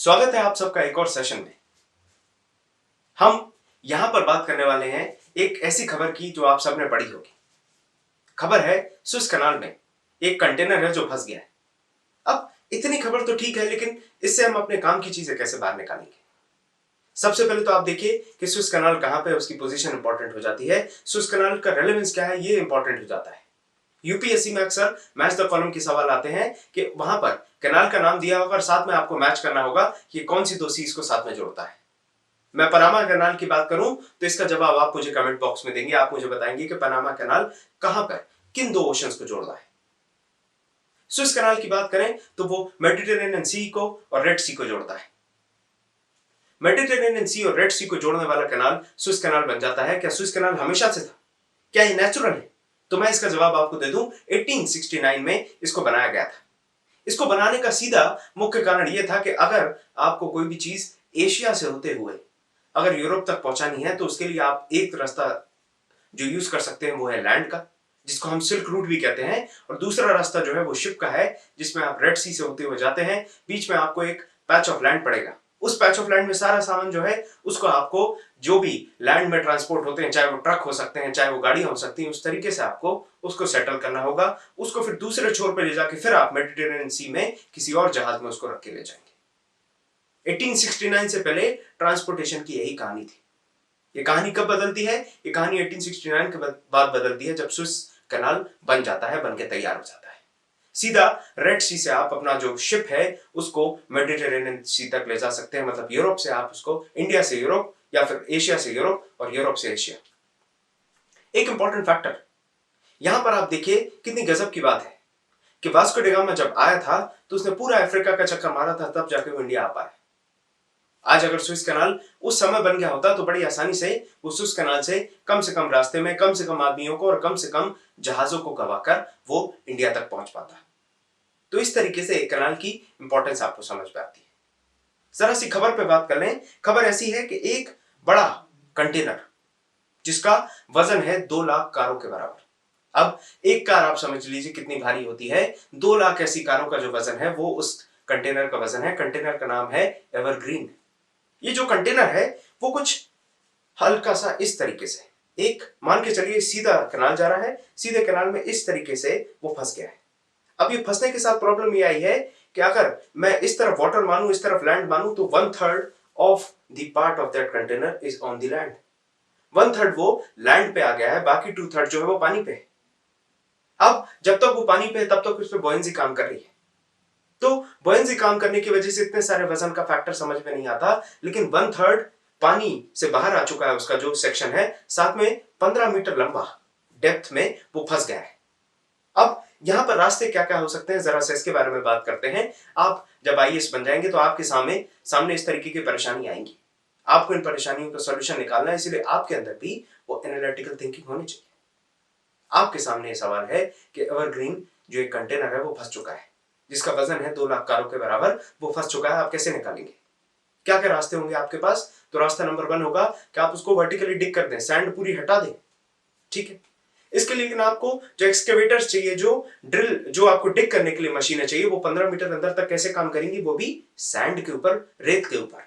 स्वागत है आप सबका एक और सेशन में। हम यहां पर बात करने वाले हैं एक ऐसी खबर की जो आप सबने पढ़ी होगी। खबर है सुएज कनाल में एक कंटेनर है जो फंस गया है। अब इतनी खबर तो ठीक है, लेकिन इससे हम अपने काम की चीजें कैसे बाहर निकालेंगे? सबसे पहले तो आप देखिए कि सुएज कनाल कहां पे, उसकी पोजीशन इंपॉर्टेंट हो जाती है। सुएज कनाल का रेलेवेंस क्या है, ये इंपॉर्टेंट हो जाता है। यूपीएससी में अक्सर मैच द कॉलम के सवाल आते हैं कि वहां पर कैनाल का नाम दिया होगा और साथ में आपको मैच करना होगा कि कौन सी दो सीज को साथ में जोड़ता है। मैं पनामा कैनाल की बात करूं तो इसका जवाब आप मुझे कमेंट बॉक्स में देंगे। आप मुझे बताएंगे कि पनामा कैनाल कहां पर किन दो ओशंस को जोड़ रहा है। सुएज कैनाल की बात करें तो वो मेडिटेरेनियन सी को और रेड सी को जोड़ता है। मेडिटेरेनियन सी और रेड सी को जोड़ने वाला कैनाल सुएज कैनाल बन जाता है। क्या सुएज कैनाल हमेशा से था? क्या ये नेचुरल है? तो मैं इसका जवाब आपको दे दूं, 1869 में इसको बनाया गया था। इसको बनाने का सीधा मुख्य कारण यह था कि अगर आपको कोई भी चीज एशिया से होते हुए अगर यूरोप तक पहुंचानी है तो उसके लिए आप एक रास्ता जो यूज कर सकते हैं वो है लैंड का, जिसको हम सिल्क रूट भी कहते हैं, और दूसरा रास्ता जो है वो शिप का है, जिसमें आप रेड सी से होते हुए जाते हैं। बीच में आपको एक पैच ऑफ लैंड पड़ेगा। उस पैच ऑफ लैंड में सारा सामान जो है उसको आपको जो भी लैंड में ट्रांसपोर्ट होते हैं, चाहे वो ट्रक हो सकते हैं, चाहे वो गाड़ियां हो सकती हैं, उस तरीके से आपको उसको सेटल करना होगा। उसको फिर दूसरे छोर पे ले जाके फिर आप मेडिटेरेनियन सी में किसी और जहाज में उसको रख के ले जाएंगे। 1869 से पहले ट्रांसपोर्टेशन की यही कहानी थी। ये कहानी कब बदलती है? ये कहानी 1869 के बाद बदलती है, जब सुएज कैनाल बन जाता है, बन के तैयार हो जाता है। सीधा रेड सी से आप अपना जो शिप है उसको मेडिटेरेनियन सी तक ले जा सकते हैं। मतलब यूरोप से आप उसको, इंडिया से यूरोप या फिर एशिया से यूरोप और यूरोप से एशिया। एक इंपॉर्टेंट फैक्टर यहां पर आप देखिए, कितनी गजब की बात है कि वास्को डी गामा जब आया था तो उसने पूरा अफ्रीका का चक्कर मारा था, तब जाके वो इंडिया आ पाया। आज अगर सुएज कैनाल उस समय बन गया होता तो बड़ी आसानी से वो सुएज कैनाल से कम रास्ते में कम से कम आदमियों को और कम से कम जहाजों को गवाकर वो इंडिया तक पहुंच पाता। तो इस तरीके से एक कैनाल की इंपॉर्टेंस आपको समझ में आती है। जरा सी खबर पे बात कर लें। खबर ऐसी है कि एक बड़ा कंटेनर जिसका वजन है 2 लाख कारों के बराबर। अब एक कार आप समझ लीजिए कितनी भारी होती है। 2 लाख ऐसी कारों का जो वजन है वो उस कंटेनर का वजन है। कंटेनर का नाम है एवरग्रीन। ये जो कंटेनर है वो कुछ हल्का सा इस तरीके से, एक मान के चलिए सीधा कैनाल जा रहा है, सीधे कैनाल में इस तरीके से वो फंस गया है। अब ये फंसने के साथ प्रॉब्लम ये आई है कि अगर मैं इस तरफ वाटर मानूं, इस तरफ लैंड मानूं, तो 1/3 of the part of that container is on the land. 1/3 वो लैंड पे आ गया है, बाकी 2/3 जो है वो पानी पे है। अब जब तक वो पानी पे है तब तक उस पर बॉयंसी काम कर रही है। तो बॉयंसी काम करने की वजह से इतने सारे वजन का फैक्टर समझ में नहीं आता, लेकिन 1/3 पानी से बाहर आ चुका है। उसका जो सेक्शन है साथ में 15 मीटर लंबा डेप्थ में वो फंस गया है। अब यहां पर रास्ते क्या क्या हो सकते हैं, जरा से इसके बारे में बात करते हैं। आप जब आईएएस बन जाएंगे तो आपके सामने इस तरीके की परेशानी आएंगी। आपको इन परेशानियों का सॉल्यूशन निकालना है, इसलिए आपके अंदर भी वो एनालिटिकल थिंकिंग होनी चाहिए। आपके सामने सवाल है कि एवरग्रीन जो एक कंटेनर है वो फंस चुका है, जिसका वजन है 2 लाख कारों के बराबर, वो फंस चुका है। आप कैसे निकालेंगे? क्या क्या रास्ते होंगे आपके पास? तो रास्ता नंबर 1 होगा कि आप उसको वर्टिकली डिग कर दें, सैंड पूरी हटा दें। ठीक है, इसके लिए लेकिन आपको जो एक्सकेवेटर्स चाहिए, जो आपको डिग करने के लिए मशीनें चाहिए, वो 15 मीटर अंदर तक कैसे काम करेंगी? वो भी सैंड के ऊपर, रेत के ऊपर।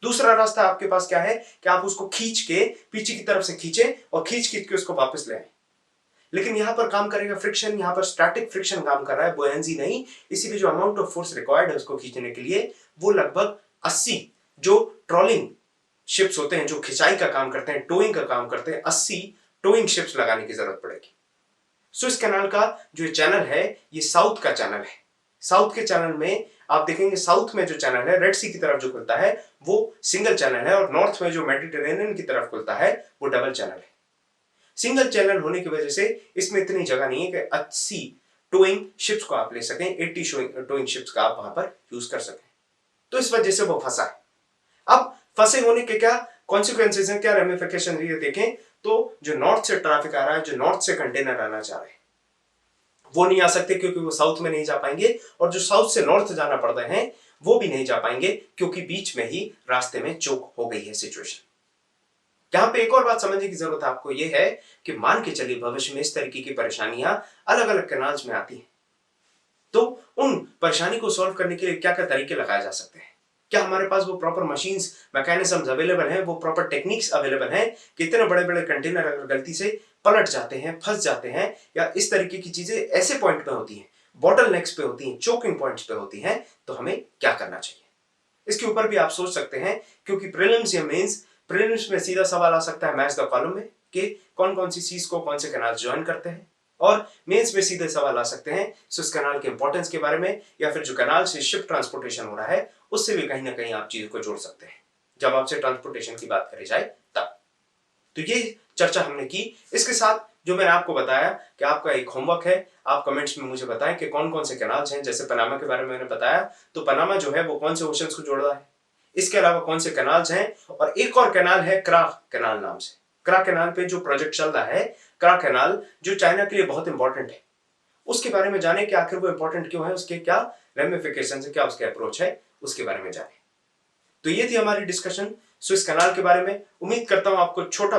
दूसरा रास्ता आपके पास क्या है कि आप उसको खींच के पीछे की तरफ से खींचे और खींच के उसको वापस ले आए। लेकिन यहां पर काम करेगा फ्रिक्शन, यहां पर स्टैटिक फ्रिक्शन काम कर रहा है, बुयांसी नहीं। इसीलिए जो अमाउंट ऑफ फोर्स रिक्वायर्ड है उसको खींचने के लिए वो लगभग 80 जो ट्रॉलिंग शिप्स होते हैं, जो खिंचाई का काम करते हैं, टोइंग का काम करते हैं, 80 टोइंग शिप्स लगाने की जरूरत पड़ेगी। सुएज कैनाल का जो चैनल है ये साउथ का चैनल है। साउथ के चैनल में आप देखेंगे, साउथ में जो चैनल है रेड सी की तरफ जो खुलता है वो सिंगल चैनल है, और नॉर्थ में जो मेडिटेरेनियन की तरफ खुलता है वो डबल चैनल है। सिंगल चैनल होने की वजह से इसमें इतनी जगह नहीं है कि 80 टोइंग शिप्स को आप ले सकें, 80 टोइंग शिप्स का आप वहां पर यूज कर सकें। तो इस वजह से वो फंसा है। अब फंसे होने के क्या कॉन्सिक्वेंसेस हैं, क्या रेमिफिकेशन है, देखें तो जो नॉर्थ से ट्रैफिक आ रहा है, जो नॉर्थ से कंटेनर आना चाह रहे हैं, वो नहीं आ सकते क्योंकि वो साउथ में नहीं जा पाएंगे, और जो साउथ से नॉर्थ जाना पड़ रहे हैं वो भी नहीं जा पाएंगे क्योंकि बीच में ही रास्ते में चोक हो गई है सिचुएशन। यहां पे एक और बात समझने की जरूरत आपको यह है कि मान के चलिए भविष्य में इस तरीके की परेशानियां अलग अलग कैनाल्स में आती हैं, तो उन परेशानी को सॉल्व करने के लिए क्या क्या तरीके लगाए जा सकते हैं, क्या हमारे पास वो प्रॉपर मशीन्स, मैकेनिज्म्स अवेलेबल हैं, वो प्रॉपर टेक्निक्स अवेलेबल हैं कि इतने बड़े बड़े कंटेनर अगर गलती से पलट जाते हैं, फंस जाते हैं, या इस तरीके की चीजें ऐसे पॉइंट पे होती हैं, बॉटल नेक्स पे होती हैं, चोकिंग पॉइंट्स पे होती हैं, तो हमें क्या करना चाहिए? इसके ऊपर भी आप सोच सकते हैं, क्योंकि प्रीलिम्स या मेंस, प्रीलिम्स में सीधा सवाल आ सकता है मैच द कॉलम में कि कौन कौन सी सीज को कौन से कैनाल ज्वाइन करते हैं, और मेंस में सीधे सवाल आ सकते हैं स्विस कैनाल के इंपॉर्टेंस के बारे में, या फिर जो कैनाल से शिप ट्रांसपोर्टेशन हो रहा है उससे भी कहीं ना कहीं आप चीज को जोड़ सकते हैं जब आपसे ट्रांसपोर्टेशन की बात करी जाए तब। तो ये चर्चा हमने की। इसके साथ जो मैंने आपको बताया कि आपका एक होमवर्क है, आप कमेंट्स में मुझे बताएं कि कौन कौन से कैनाल्स हैं। जैसे पनामा के बारे में मैंने बताया, तो पनामा जो है वो कौन से ओशंस को जोड़ रहा है, इसके अलावा कौन से कैनाल्स हैं, और एक और कैनाल है क्रा कैनाल नाम से। क्रा कैनाल पे जो प्रोजेक्ट चल रहा है, क्रा कैनाल जो चाइना के लिए बहुत इंपॉर्टेंट है, उसके बारे में जाने कि आखिर वो इंपॉर्टेंट क्यों है, उसके क्या रेमिफिकेशन है, क्या उसके अप्रोच है, उसके बारे में जाने। तो ये थी हमारी डिस्कशन स्विस कैनाल के बारे में। उम्मीद करता हूं आपको छोटा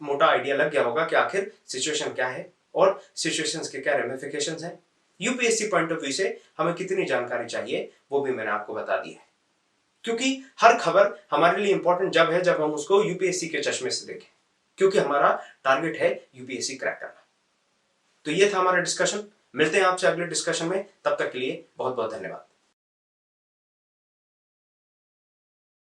मोटा आइडिया लग गया होगा कि आखिर सिचुएशन क्या है और सिचुएशंस के क्या रेमिफिकेशंस हैं। यूपीएससी पॉइंट ऑफ व्यू से हमें कितनी जानकारी चाहिए वो भी मैंने आपको बता दिया है, क्योंकि हर खबर हमारे लिए इंपॉर्टेंट जब है जब हम उसको यूपीएससी के चश्मे से देखें, क्योंकि हमारा टारगेट है यूपीएससी क्रैक करना। तो ये था हमारा डिस्कशन। मिलते हैं आपसे अगले डिस्कशन में, तब तक के लिए बहुत बहुत धन्यवाद।